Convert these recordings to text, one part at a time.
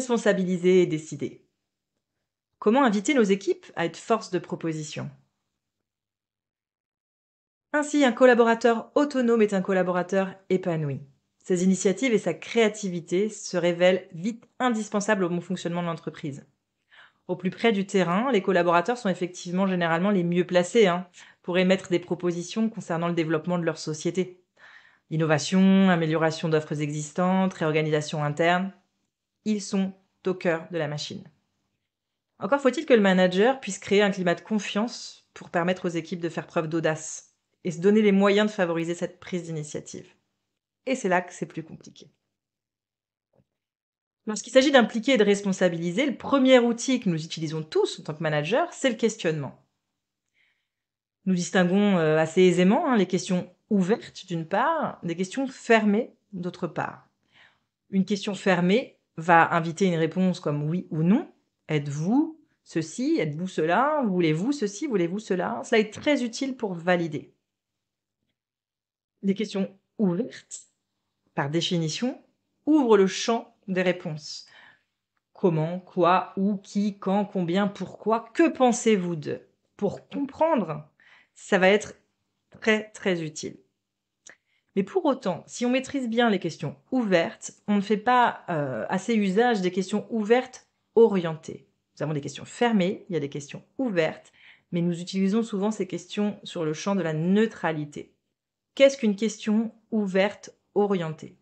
Responsabiliser et décider. Comment inviter nos équipes à être force de proposition? Ainsi, un collaborateur autonome est un collaborateur épanoui. Ses initiatives et sa créativité se révèlent vite indispensables au bon fonctionnement de l'entreprise. Au plus près du terrain, les collaborateurs sont effectivement généralement les mieux placés pour émettre des propositions concernant le développement de leur société. Innovation, amélioration d'offres existantes, réorganisation interne, ils sont au cœur de la machine. Encore faut-il que le manager puisse créer un climat de confiance pour permettre aux équipes de faire preuve d'audace et se donner les moyens de favoriser cette prise d'initiative. Et c'est là que c'est plus compliqué. Lorsqu'il s'agit d'impliquer et de responsabiliser, le premier outil que nous utilisons tous en tant que manager, c'est le questionnement. Nous distinguons assez aisément les questions ouvertes d'une part, des questions fermées d'autre part. Une question fermée va inviter une réponse comme oui ou non. Êtes-vous ceci? Êtes-vous cela? Voulez-vous ceci? Voulez-vous cela? Cela est très utile pour valider. Les questions ouvertes, par définition, ouvrent le champ des réponses. Comment, quoi, où, qui, quand, combien, pourquoi, que pensez-vous de? Pour comprendre, ça va être très très utile. Mais pour autant, si on maîtrise bien les questions ouvertes, on ne fait pas assez usage des questions ouvertes orientées. Nous avons des questions fermées, il y a des questions ouvertes, mais nous utilisons souvent ces questions sur le champ de la neutralité. Qu'est-ce qu'une question ouverte orientée?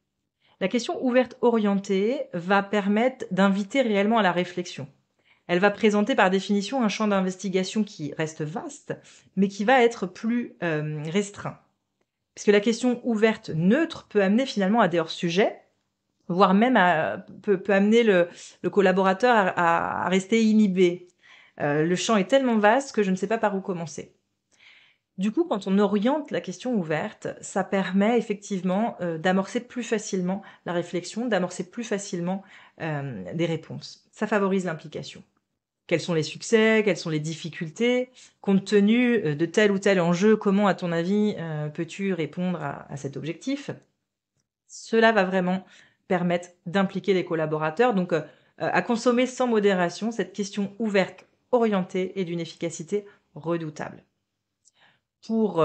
La question ouverte orientée va permettre d'inviter réellement à la réflexion. Elle va présenter par définition un champ d'investigation qui reste vaste, mais qui va être plus restreint. Puisque la question ouverte neutre peut amener finalement à des hors-sujets, voire même peut amener le collaborateur à rester inhibé. Le champ est tellement vaste que je ne sais pas par où commencer. Du coup, quand on oriente la question ouverte, ça permet effectivement d'amorcer plus facilement la réflexion, d'amorcer plus facilement des réponses. Ça favorise l'implication. Quels sont les succès? Quelles sont les difficultés? Compte tenu de tel ou tel enjeu, comment, à ton avis, peux-tu répondre à cet objectif? Cela va vraiment permettre d'impliquer les collaborateurs. Donc, à consommer sans modération, cette question ouverte, orientée et d'une efficacité redoutable. Pour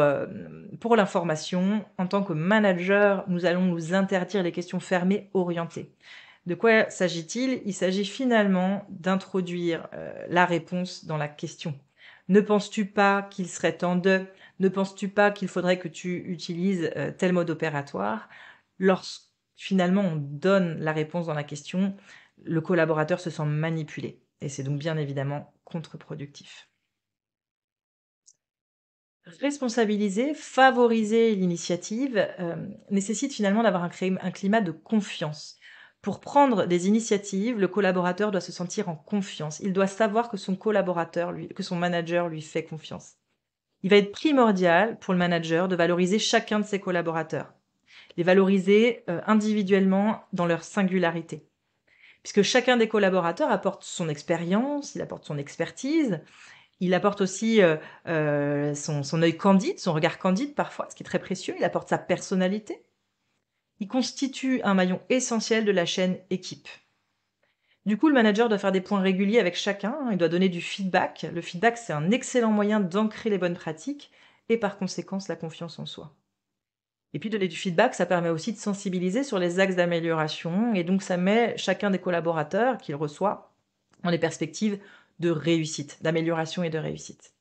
l'information, en tant que manager, nous allons nous interdire les questions fermées orientées. De quoi s'agit-il? Il s'agit finalement d'introduire la réponse dans la question. Ne penses-tu pas qu'il serait temps de? Ne penses-tu pas qu'il faudrait que tu utilises tel mode opératoire? Lorsque finalement on donne la réponse dans la question, le collaborateur se sent manipulé. Et c'est donc bien évidemment contre-productif. Responsabiliser, favoriser l'initiative nécessite finalement d'avoir un climat de confiance. Pour prendre des initiatives, le collaborateur doit se sentir en confiance. Il doit savoir que son collaborateur, que son manager lui fait confiance. Il va être primordial pour le manager de valoriser chacun de ses collaborateurs, les valoriser individuellement dans leur singularité. Puisque chacun des collaborateurs apporte son expérience, il apporte son expertise, il apporte aussi son œil candide, son regard candide parfois, ce qui est très précieux. Il apporte sa personnalité. Il constitue un maillon essentiel de la chaîne équipe. Du coup, le manager doit faire des points réguliers avec chacun. Il doit donner du feedback. Le feedback, c'est un excellent moyen d'ancrer les bonnes pratiques et par conséquent la confiance en soi. Et puis donner du feedback, ça permet aussi de sensibiliser sur les axes d'amélioration et donc ça met chacun des collaborateurs qu'il reçoit dans des perspectives de réussite, d'amélioration et de réussite.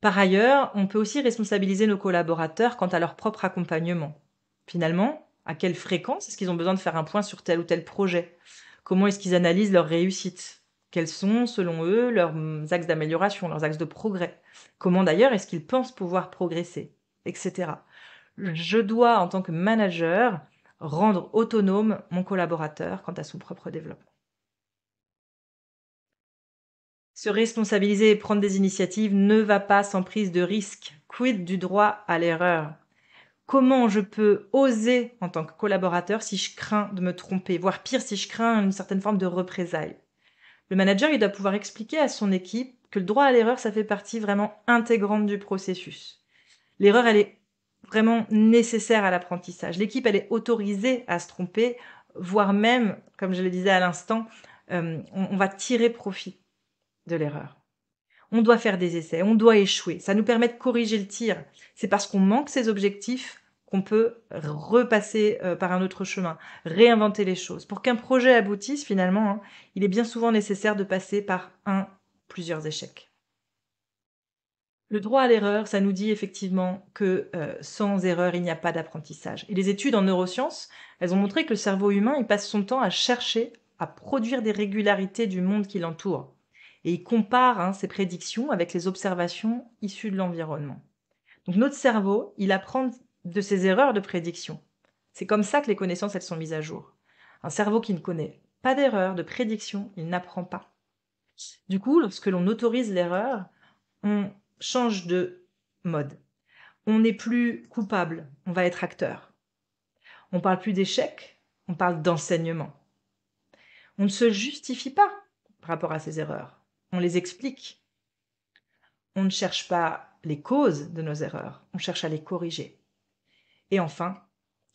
Par ailleurs, on peut aussi responsabiliser nos collaborateurs quant à leur propre accompagnement. Finalement, à quelle fréquence est-ce qu'ils ont besoin de faire un point sur tel ou tel projet? Comment est-ce qu'ils analysent leur réussite? Quels sont, selon eux, leurs axes d'amélioration, leurs axes de progrès? Comment d'ailleurs est-ce qu'ils pensent pouvoir progresser? Etc. Je dois, en tant que manager, rendre autonome mon collaborateur quant à son propre développement. Se responsabiliser et prendre des initiatives ne va pas sans prise de risque. Quid du droit à l'erreur? Comment je peux oser en tant que collaborateur si je crains de me tromper, voire pire si je crains une certaine forme de représailles? Le manager, il doit pouvoir expliquer à son équipe que le droit à l'erreur, ça fait partie vraiment intégrante du processus. L'erreur, elle est vraiment nécessaire à l'apprentissage. L'équipe, elle est autorisée à se tromper voire même, comme je le disais à l'instant, on va tirer profit de l'erreur. On doit faire des essais, on doit échouer. Ça nous permet de corriger le tir. C'est parce qu'on manque ces objectifs qu'on peut repasser par un autre chemin, réinventer les choses. Pour qu'un projet aboutisse, finalement, hein, il est bien souvent nécessaire de passer par plusieurs échecs. Le droit à l'erreur, ça nous dit effectivement que sans erreur, il n'y a pas d'apprentissage. Et les études en neurosciences, elles ont montré que le cerveau humain, il passe son temps à chercher à produire des régularités du monde qui l'entoure. Et il compare ses prédictions avec les observations issues de l'environnement. Donc notre cerveau, il apprend de ses erreurs de prédiction. C'est comme ça que les connaissances, elles sont mises à jour. Un cerveau qui ne connaît pas d'erreur de prédiction, il n'apprend pas. Du coup, lorsque l'on autorise l'erreur, on change de mode. On n'est plus coupable, on va être acteur. On parle plus d'échec, on parle d'enseignement. On ne se justifie pas par rapport à ces erreurs, on les explique. On ne cherche pas les causes de nos erreurs, on cherche à les corriger. Et enfin,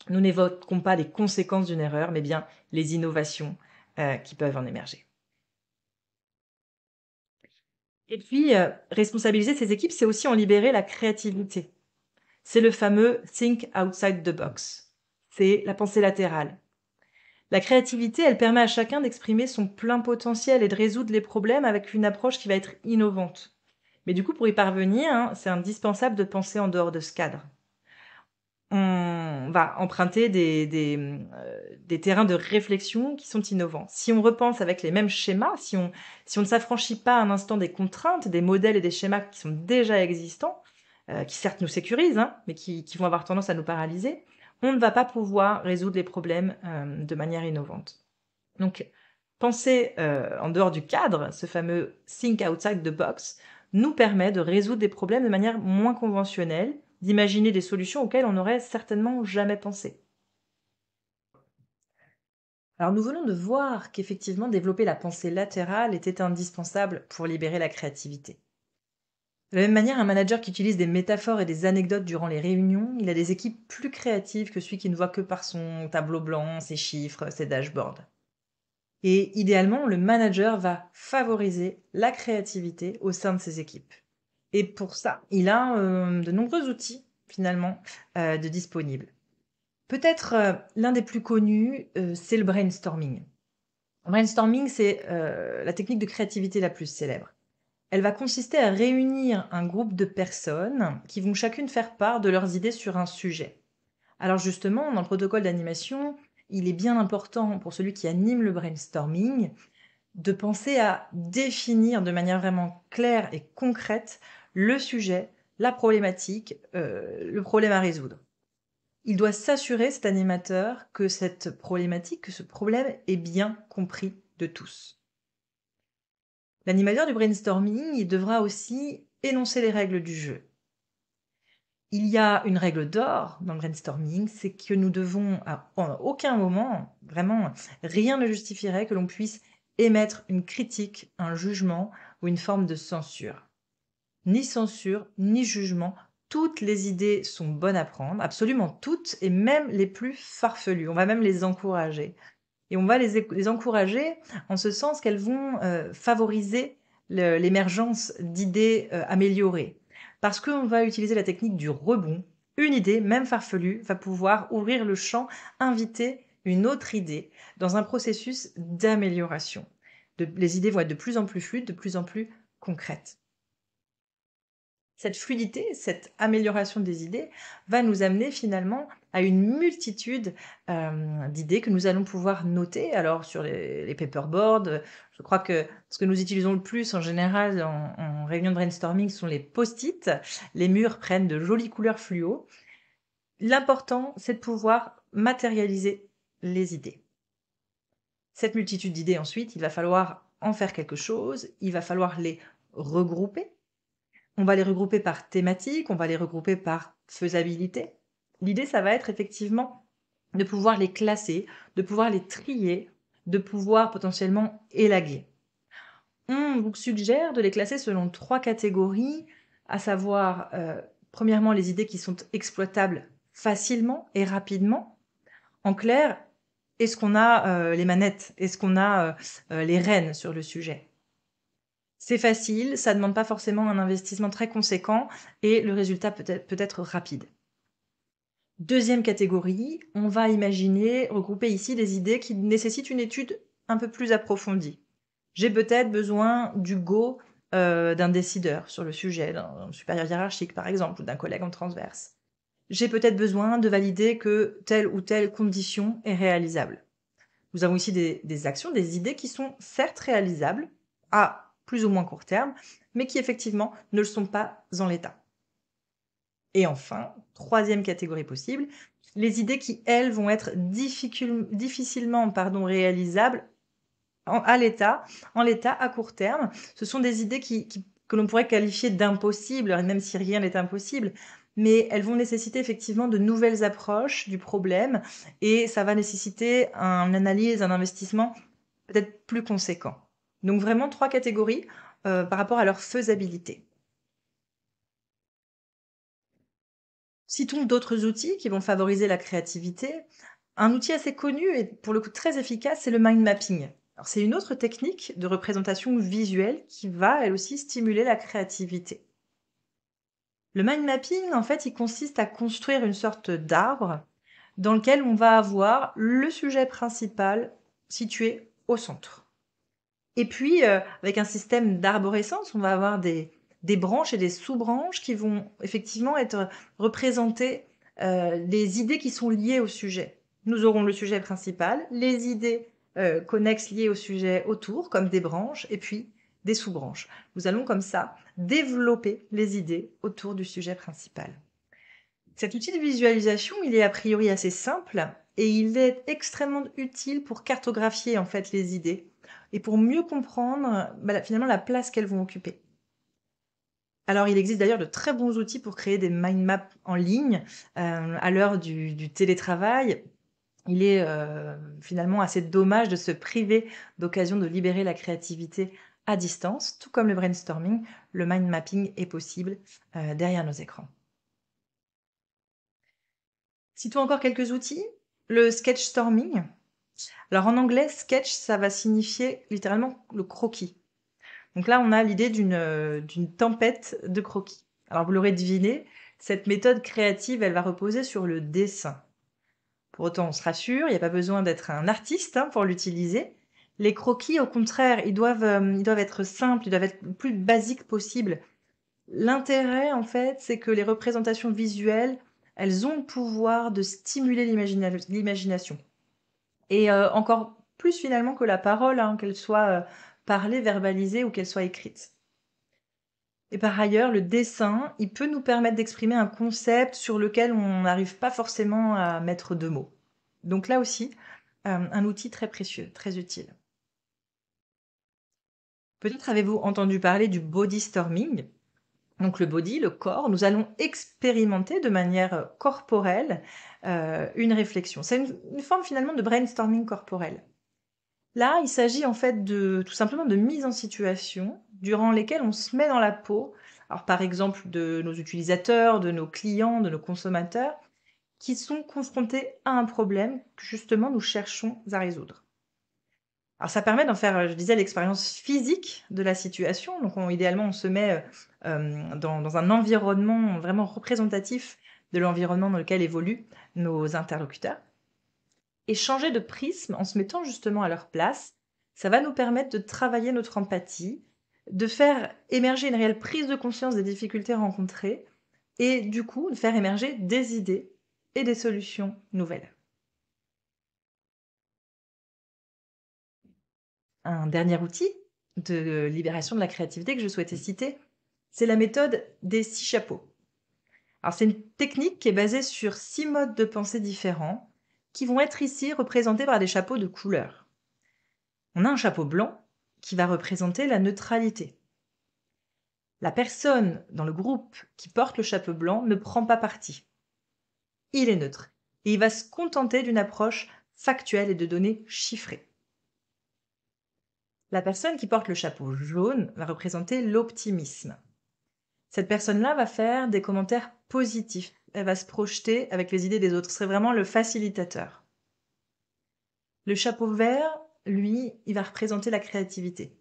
nous n'évoquons pas les conséquences d'une erreur, mais bien les innovations qui peuvent en émerger. Et puis, responsabiliser ces équipes, c'est aussi en libérer la créativité. C'est le fameux think outside the box. C'est la pensée latérale. La créativité, elle permet à chacun d'exprimer son plein potentiel et de résoudre les problèmes avec une approche qui va être innovante. Mais du coup, pour y parvenir, c'est indispensable de penser en dehors de ce cadre. On va emprunter des terrains de réflexion qui sont innovants. Si on repense avec les mêmes schémas, si on ne s'affranchit pas un instant des contraintes, des modèles et des schémas qui sont déjà existants, qui certes nous sécurisent, mais qui vont avoir tendance à nous paralyser, on ne va pas pouvoir résoudre les problèmes de manière innovante. Donc, penser en dehors du cadre, ce fameux think outside the box, nous permet de résoudre des problèmes de manière moins conventionnelle, d'imaginer des solutions auxquelles on n'aurait certainement jamais pensé. Alors nous venons de voir qu'effectivement développer la pensée latérale était indispensable pour libérer la créativité. De la même manière, un manager qui utilise des métaphores et des anecdotes durant les réunions, il a des équipes plus créatives que celui qui ne voit que par son tableau blanc, ses chiffres, ses dashboards. Et idéalement, le manager va favoriser la créativité au sein de ses équipes. Et pour ça, il a de nombreux outils, finalement, de disponibles. Peut-être l'un des plus connus, c'est le brainstorming. Le brainstorming, c'est la technique de créativité la plus célèbre. Elle va consister à réunir un groupe de personnes qui vont chacune faire part de leurs idées sur un sujet. Alors justement, dans le protocole d'animation, il est bien important pour celui qui anime le brainstorming de penser à définir de manière vraiment claire et concrète le sujet, la problématique, le problème à résoudre. Il doit s'assurer, cet animateur, que cette problématique, que ce problème est bien compris de tous. L'animateur du brainstorming, il devra aussi énoncer les règles du jeu. Il y a une règle d'or dans le brainstorming, c'est que nous devons, à aucun moment, vraiment, rien ne justifierait que l'on puisse émettre une critique, un jugement ou une forme de censure. Ni censure, ni jugement, toutes les idées sont bonnes à prendre, absolument toutes, et même les plus farfelues. On va même les encourager. Et on va les encourager en ce sens qu'elles vont favoriser l'émergence d'idées améliorées. Parce qu'on va utiliser la technique du rebond. Une idée, même farfelue, va pouvoir ouvrir le champ, inviter une autre idée dans un processus d'amélioration. Les idées vont être de plus en plus fluides, de plus en plus concrètes. Cette fluidité, cette amélioration des idées va nous amener finalement à une multitude d'idées que nous allons pouvoir noter. Alors sur les paperboards, je crois que ce que nous utilisons le plus en général en réunion de brainstorming sont les post-it. Les murs prennent de jolies couleurs fluo. L'important, c'est de pouvoir matérialiser les idées. Cette multitude d'idées ensuite, il va falloir en faire quelque chose, il va falloir les regrouper. On va les regrouper par thématique, on va les regrouper par faisabilité. L'idée, ça va être effectivement de pouvoir les classer, de pouvoir les trier, de pouvoir potentiellement élaguer. On vous suggère de les classer selon 3 catégories, à savoir, premièrement, les idées qui sont exploitables facilement et rapidement. En clair, Est-ce qu'on a les manettes? Est-ce qu'on a les rênes sur le sujet? C'est facile, ça ne demande pas forcément un investissement très conséquent et le résultat peut être rapide. Deuxième catégorie, on va imaginer regrouper ici des idées qui nécessitent une étude un peu plus approfondie. J'ai peut-être besoin du go d'un décideur sur le sujet, d'un supérieur hiérarchique par exemple, ou d'un collègue en transverse. J'ai peut-être besoin de valider que telle ou telle condition est réalisable. Nous avons ici des actions, des idées qui sont certes réalisables, à plus ou moins court terme, mais qui effectivement ne le sont pas en l'état. Et enfin, troisième catégorie possible, les idées qui, elles, vont être difficilement réalisables en l'état à court terme. Ce sont des idées que l'on pourrait qualifier d'impossibles, même si rien n'est impossible, mais elles vont nécessiter effectivement de nouvelles approches du problème et ça va nécessiter une analyse, un investissement peut-être plus conséquent. Donc vraiment 3 catégories par rapport à leur faisabilité. Citons d'autres outils qui vont favoriser la créativité. Un outil assez connu et pour le coup très efficace, c'est le mind mapping. Alors, c'est une autre technique de représentation visuelle qui va, elle aussi, stimuler la créativité. Le mind mapping, en fait, il consiste à construire une sorte d'arbre dans lequel on va avoir le sujet principal situé au centre. Et puis, avec un système d'arborescence, on va avoir des branches et des sous-branches qui vont effectivement être représenter les idées qui sont liées au sujet. Nous aurons le sujet principal, les idées connexes liées au sujet autour, comme des branches, et puis des sous-branches. Nous allons comme ça développer les idées autour du sujet principal. Cet outil de visualisation, il est a priori assez simple et il est extrêmement utile pour cartographier en fait les idées et pour mieux comprendre finalement la place qu'elles vont occuper. Alors, il existe d'ailleurs de très bons outils pour créer des mind maps en ligne. À l'heure du télétravail, il est finalement assez dommage de se priver d'occasion de libérer la créativité à distance. Tout comme le brainstorming, le mind mapping est possible derrière nos écrans. Citons encore quelques outils. Le sketchstorming. Alors en anglais, sketch, ça va signifier littéralement le croquis. Donc là, on a l'idée d'une tempête de croquis. Alors vous l'aurez deviné, cette méthode créative, elle va reposer sur le dessin. Pour autant, on se rassure, il n'y a pas besoin d'être un artiste pour l'utiliser. Les croquis, au contraire, ils doivent être simples, ils doivent être le plus basiques possible. L'intérêt, en fait, c'est que les représentations visuelles, elles ont le pouvoir de stimuler l'imagination. Et encore plus finalement que la parole, qu'elle soit parlée, verbalisée ou qu'elle soit écrite. Et par ailleurs, le dessin, il peut nous permettre d'exprimer un concept sur lequel on n'arrive pas forcément à mettre de mots. Donc là aussi, un outil très précieux, très utile. Peut-être avez-vous entendu parler du body storming. Donc le body, le corps, nous allons expérimenter de manière corporelle une réflexion. C'est une forme finalement de brainstorming corporel. Là, il s'agit en fait tout simplement de mise en situation durant lesquelles on se met dans la peau, alors par exemple de nos utilisateurs, de nos clients, de nos consommateurs, qui sont confrontés à un problème que justement nous cherchons à résoudre. Alors ça permet d'en faire, je disais, l'expérience physique de la situation. Donc idéalement, on se met dans un environnement vraiment représentatif de l'environnement dans lequel évoluent nos interlocuteurs. Et changer de prisme en se mettant justement à leur place, ça va nous permettre de travailler notre empathie, de faire émerger une réelle prise de conscience des difficultés rencontrées et du coup de faire émerger des idées et des solutions nouvelles. Un dernier outil de libération de la créativité que je souhaitais citer, c'est la méthode des 6 chapeaux. Alors c'est une technique qui est basée sur 6 modes de pensée différents qui vont être ici représentés par des chapeaux de couleurs. On a un chapeau blanc qui va représenter la neutralité. La personne dans le groupe qui porte le chapeau blanc ne prend pas parti. Il est neutre et il va se contenter d'une approche factuelle et de données chiffrées. La personne qui porte le chapeau jaune va représenter l'optimisme. Cette personne-là va faire des commentaires positifs. Elle va se projeter avec les idées des autres. Ce serait vraiment le facilitateur. Le chapeau vert, lui, il va représenter la créativité.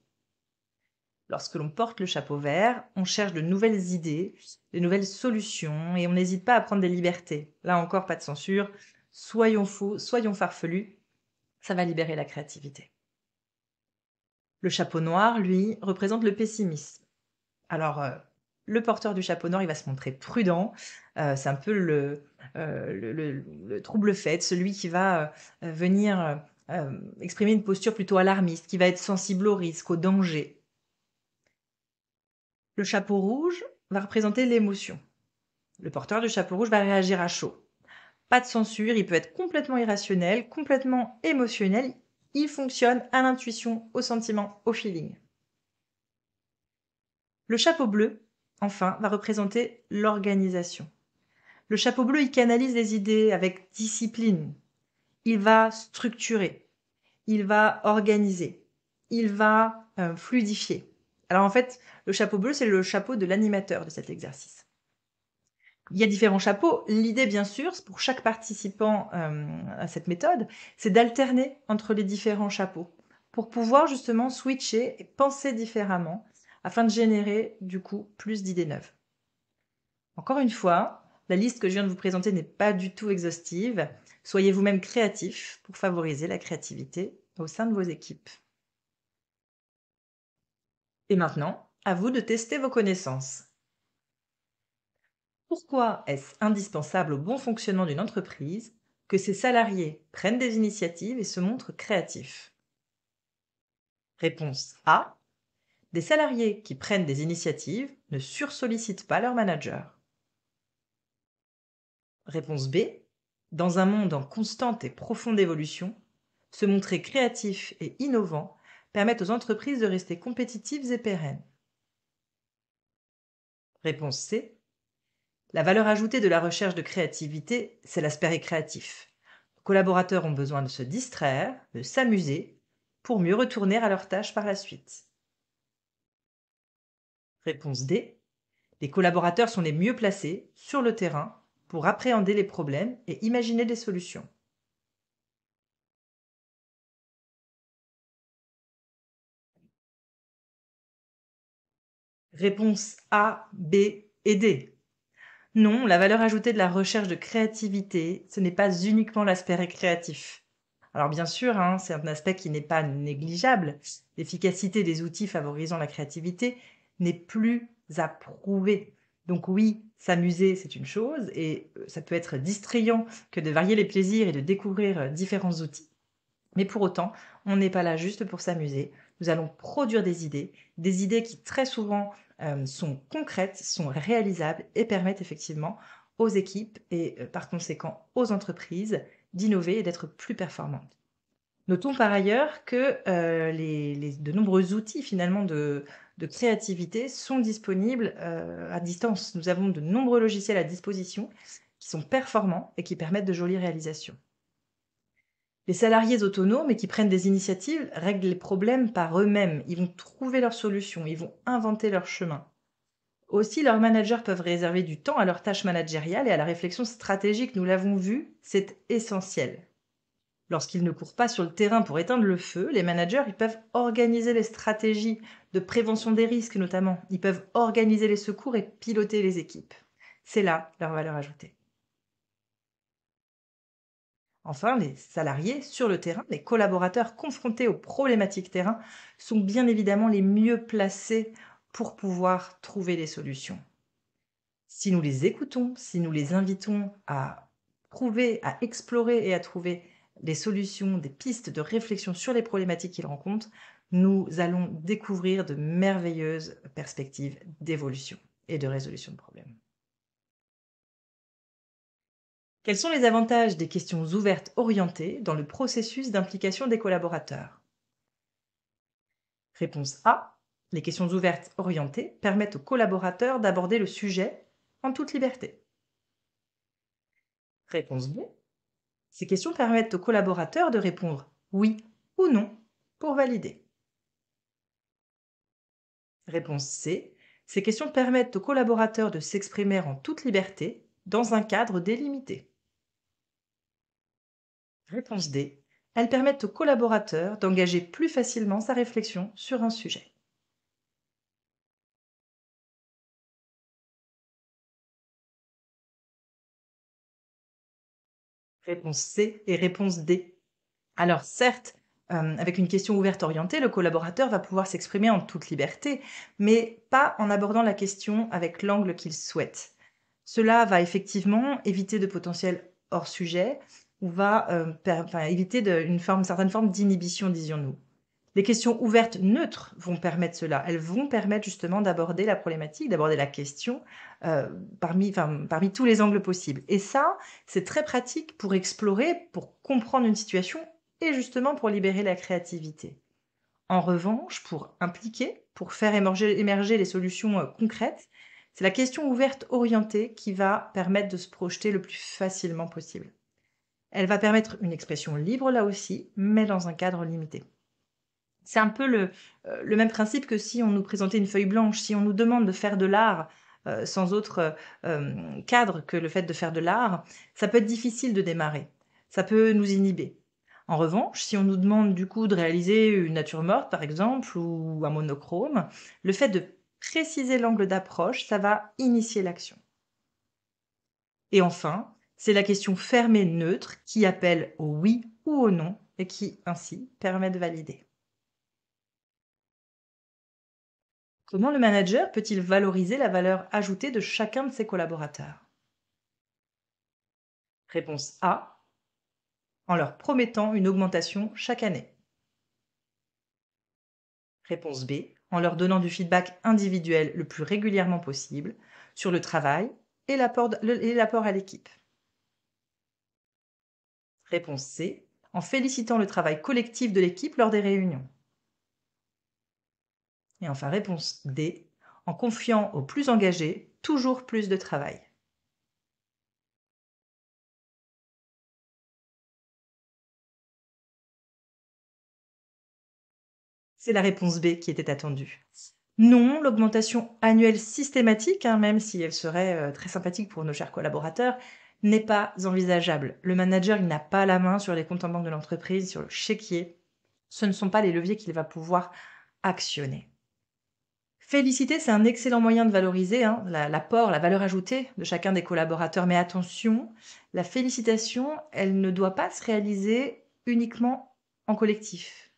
Lorsque l'on porte le chapeau vert, on cherche de nouvelles idées, de nouvelles solutions et on n'hésite pas à prendre des libertés. Là encore, pas de censure. Soyons fous, soyons farfelus, ça va libérer la créativité. Le chapeau noir, lui, représente le pessimisme. Alors, le porteur du chapeau noir, il va se montrer prudent. C'est un peu le trouble-fête, celui qui va venir exprimer une posture plutôt alarmiste, qui va être sensible au risque, au danger. Le chapeau rouge va représenter l'émotion. Le porteur du chapeau rouge va réagir à chaud. Pas de censure, il peut être complètement irrationnel, complètement émotionnel. Il fonctionne à l'intuition, au sentiment, au feeling. Le chapeau bleu, enfin, va représenter l'organisation. Le chapeau bleu, il canalise les idées avec discipline. Il va structurer, il va organiser, il va fluidifier. Alors en fait, le chapeau bleu, c'est le chapeau de l'animateur de cet exercice. Il y a différents chapeaux. L'idée, bien sûr, pour chaque participant à cette méthode, c'est d'alterner entre les différents chapeaux pour pouvoir justement switcher et penser différemment afin de générer du coup plus d'idées neuves. Encore une fois, la liste que je viens de vous présenter n'est pas du tout exhaustive. Soyez vous-même créatif pour favoriser la créativité au sein de vos équipes. Et maintenant, à vous de tester vos connaissances. Pourquoi est-ce indispensable au bon fonctionnement d'une entreprise que ses salariés prennent des initiatives et se montrent créatifs? Réponse A. Des salariés qui prennent des initiatives ne sursollicitent pas leur manager. Réponse B. Dans un monde en constante et profonde évolution, se montrer créatif et innovant permet aux entreprises de rester compétitives et pérennes. Réponse C. La valeur ajoutée de la recherche de créativité, c'est l'aspect récréatif. Les collaborateurs ont besoin de se distraire, de s'amuser, pour mieux retourner à leurs tâches par la suite. Réponse D. Les collaborateurs sont les mieux placés, sur le terrain, pour appréhender les problèmes et imaginer des solutions. Réponse A, B et D. Non, la valeur ajoutée de la recherche de créativité, ce n'est pas uniquement l'aspect récréatif. Alors bien sûr, hein, c'est un aspect qui n'est pas négligeable. L'efficacité des outils favorisant la créativité n'est plus à prouver. Donc oui, s'amuser, c'est une chose, et ça peut être distrayant que de varier les plaisirs et de découvrir différents outils. Mais pour autant, on n'est pas là juste pour s'amuser. Nous allons produire des idées qui très souvent sont concrètes, sont réalisables et permettent effectivement aux équipes et par conséquent aux entreprises d'innover et d'être plus performantes. Notons par ailleurs que de nombreux outils finalement de créativité sont disponibles à distance. Nous avons de nombreux logiciels à disposition qui sont performants et qui permettent de jolies réalisations. Les salariés autonomes et qui prennent des initiatives règlent les problèmes par eux-mêmes. Ils vont trouver leurs solutions, ils vont inventer leur chemin. Aussi, leurs managers peuvent réserver du temps à leurs tâches managériales et à la réflexion stratégique. Nous l'avons vu, c'est essentiel. Lorsqu'ils ne courent pas sur le terrain pour éteindre le feu, les managers ils peuvent organiser les stratégies de prévention des risques notamment. Ils peuvent organiser les secours et piloter les équipes. C'est là leur valeur ajoutée. Enfin, les salariés sur le terrain, les collaborateurs confrontés aux problématiques terrain sont bien évidemment les mieux placés pour pouvoir trouver des solutions. Si nous les écoutons, si nous les invitons à trouver, à explorer et à trouver des solutions, des pistes de réflexion sur les problématiques qu'ils rencontrent, nous allons découvrir de merveilleuses perspectives d'évolution et de résolution de problèmes. Quels sont les avantages des questions ouvertes orientées dans le processus d'implication des collaborateurs? Réponse A. Les questions ouvertes orientées permettent aux collaborateurs d'aborder le sujet en toute liberté. Réponse B. Ces questions permettent aux collaborateurs de répondre oui ou non pour valider. Réponse C. Ces questions permettent aux collaborateurs de s'exprimer en toute liberté dans un cadre délimité. Réponse D. Elles permettent au collaborateur d'engager plus facilement sa réflexion sur un sujet. Réponse C et réponse D. Alors certes, avec une question ouverte orientée, le collaborateur va pouvoir s'exprimer en toute liberté, mais pas en abordant la question avec l'angle qu'il souhaite. Cela va effectivement éviter de potentiels hors-sujet ou va éviter une certaine forme d'inhibition, disions-nous. Les questions ouvertes neutres vont permettre cela. Elles vont permettre justement d'aborder la problématique, d'aborder la question parmi tous les angles possibles. Et ça, c'est très pratique pour explorer, pour comprendre une situation et justement pour libérer la créativité. En revanche, pour impliquer, pour faire émerger les solutions concrètes, c'est la question ouverte orientée qui va permettre de se projeter le plus facilement possible. Elle va permettre une expression libre là aussi, mais dans un cadre limité. C'est un peu le même principe que si on nous présentait une feuille blanche. Si on nous demande de faire de l'art, sans autre, cadre que le fait de faire de l'art, ça peut être difficile de démarrer. Ça peut nous inhiber. En revanche, si on nous demande du coup de réaliser une nature morte, par exemple, ou un monochrome, le fait de préciser l'angle d'approche, ça va initier l'action. Et enfin, c'est la question fermée neutre qui appelle au oui ou au non et qui ainsi permet de valider. Comment le manager peut-il valoriser la valeur ajoutée de chacun de ses collaborateurs? Réponse A, en leur promettant une augmentation chaque année. Réponse B, en leur donnant du feedback individuel le plus régulièrement possible sur le travail et l'apport à l'équipe. Réponse C, en félicitant le travail collectif de l'équipe lors des réunions. Et enfin, réponse D, en confiant aux plus engagés toujours plus de travail. C'est la réponse B qui était attendue. Non, l'augmentation annuelle systématique, même si elle serait très sympathique pour nos chers collaborateurs, n'est pas envisageable. Le manager, il n'a pas la main sur les comptes en banque de l'entreprise, sur le chéquier. Ce ne sont pas les leviers qu'il va pouvoir actionner. Féliciter, c'est un excellent moyen de valoriser l'apport, la valeur ajoutée de chacun des collaborateurs. Mais attention, la félicitation, elle ne doit pas se réaliser uniquement en collectif.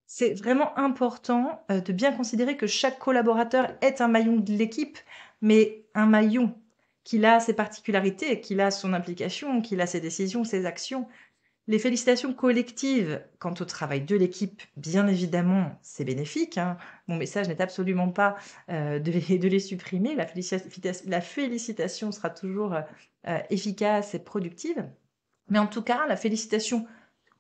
C'est vraiment important, de bien considérer que chaque collaborateur est un maillon de l'équipe, mais un maillon, qu'il a ses particularités, qu'il a son implication, qu'il a ses décisions, ses actions. Les félicitations collectives quant au travail de l'équipe, bien évidemment, c'est bénéfique, hein. Mon message n'est absolument pas, de les supprimer. La félicitation sera toujours, efficace et productive. Mais en tout cas, la félicitation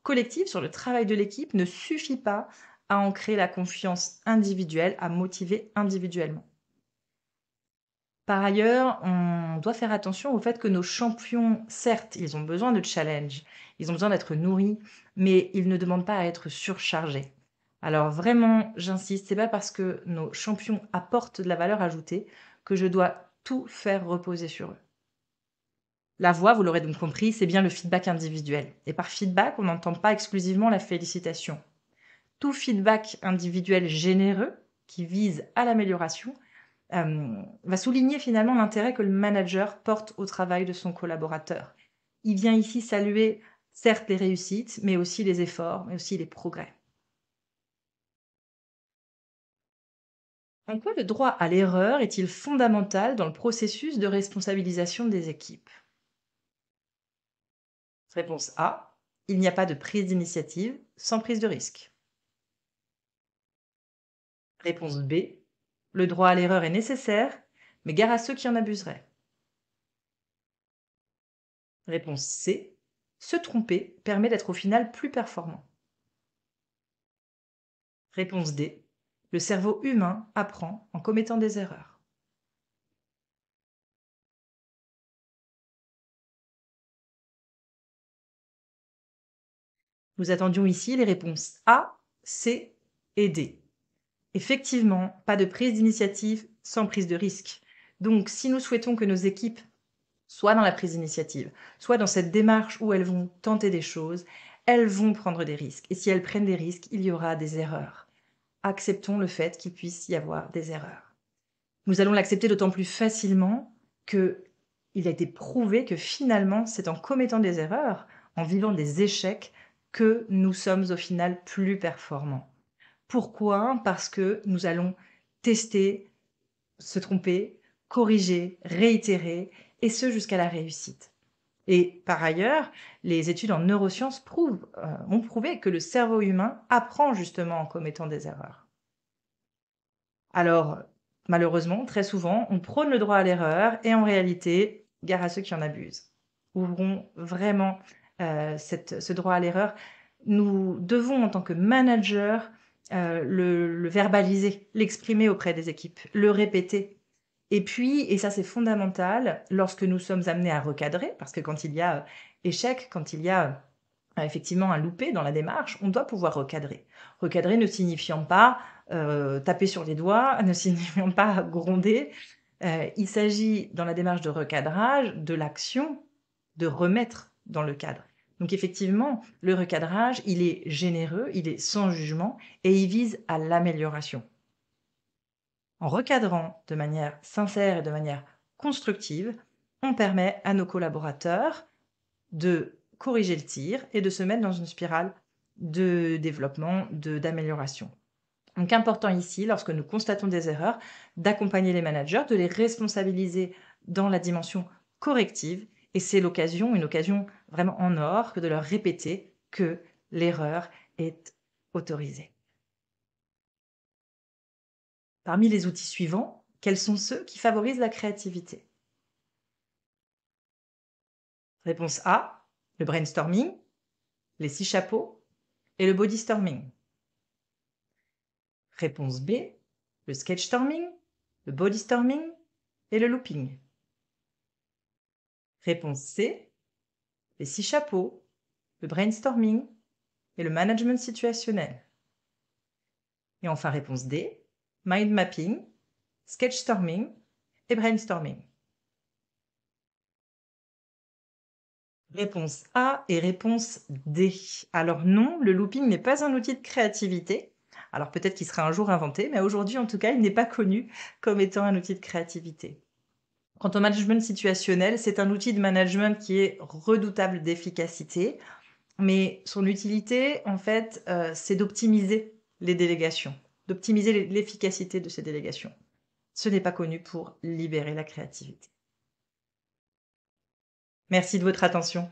collective sur le travail de l'équipe ne suffit pas à ancrer la confiance individuelle, à motiver individuellement. Par ailleurs, on doit faire attention au fait que nos champions, certes, ils ont besoin de challenge, ils ont besoin d'être nourris, mais ils ne demandent pas à être surchargés. Alors vraiment, j'insiste, c'est pas parce que nos champions apportent de la valeur ajoutée que je dois tout faire reposer sur eux. La voix, vous l'aurez donc compris, c'est bien le feedback individuel. Et par feedback, on n'entend pas exclusivement la félicitation. Tout feedback individuel généreux qui vise à l'amélioration va souligner finalement l'intérêt que le manager porte au travail de son collaborateur. Il vient ici saluer certes les réussites, mais aussi les efforts, mais aussi les progrès. En quoi le droit à l'erreur est-il fondamental dans le processus de responsabilisation des équipes? Réponse A, il n'y a pas de prise d'initiative sans prise de risque. Réponse B, le droit à l'erreur est nécessaire, mais gare à ceux qui en abuseraient. Réponse C, se tromper permet d'être au final plus performant. Réponse D, le cerveau humain apprend en commettant des erreurs. Nous attendions ici les réponses A, C et D. Effectivement, pas de prise d'initiative sans prise de risque. Donc, si nous souhaitons que nos équipes soient dans la prise d'initiative, soit dans cette démarche où elles vont tenter des choses, elles vont prendre des risques. Et si elles prennent des risques, il y aura des erreurs. Acceptons le fait qu'il puisse y avoir des erreurs. Nous allons l'accepter d'autant plus facilement qu'il a été prouvé que finalement, c'est en commettant des erreurs, en vivant des échecs, que nous sommes au final plus performants. Pourquoi? Parce que nous allons tester, se tromper, corriger, réitérer, et ce jusqu'à la réussite. Et par ailleurs, les études en neurosciences ont prouvé que le cerveau humain apprend justement en commettant des erreurs. Alors, malheureusement, très souvent, on prône le droit à l'erreur et en réalité, gare à ceux qui en abusent. Ouvrons vraiment ce droit à l'erreur. Nous devons, en tant que manager, le verbaliser, l'exprimer auprès des équipes, le répéter. Et puis, et ça c'est fondamental, lorsque nous sommes amenés à recadrer, parce que quand il y a échec, quand il y a effectivement un loupé dans la démarche, on doit pouvoir recadrer. Recadrer ne signifiant pas taper sur les doigts, ne signifiant pas gronder. Il s'agit, dans la démarche de recadrage, de l'action de remettre dans le cadre. Donc effectivement, le recadrage, il est généreux, il est sans jugement et il vise à l'amélioration. En recadrant de manière sincère et de manière constructive, on permet à nos collaborateurs de corriger le tir et de se mettre dans une spirale de développement, d'amélioration. Donc important ici, lorsque nous constatons des erreurs, d'accompagner les managers, de les responsabiliser dans la dimension corrective. Et c'est une occasion vraiment en or, que de leur répéter que l'erreur est autorisée. Parmi les outils suivants, quels sont ceux qui favorisent la créativité? Réponse A, le brainstorming, les 6 chapeaux et le bodystorming. Réponse B, le sketchstorming, le bodystorming et le looping. Réponse C, les 6 chapeaux, le brainstorming et le management situationnel. Et enfin réponse D, mind mapping, sketchstorming et brainstorming. Réponse A et réponse D. Alors non, le looping n'est pas un outil de créativité. Alors peut-être qu'il sera un jour inventé, mais aujourd'hui en tout cas, il n'est pas connu comme étant un outil de créativité. Quant au management situationnel, c'est un outil de management qui est redoutable d'efficacité, mais son utilité, en fait, c'est d'optimiser les délégations, d'optimiser l'efficacité de ces délégations. Ce n'est pas connu pour libérer la créativité. Merci de votre attention.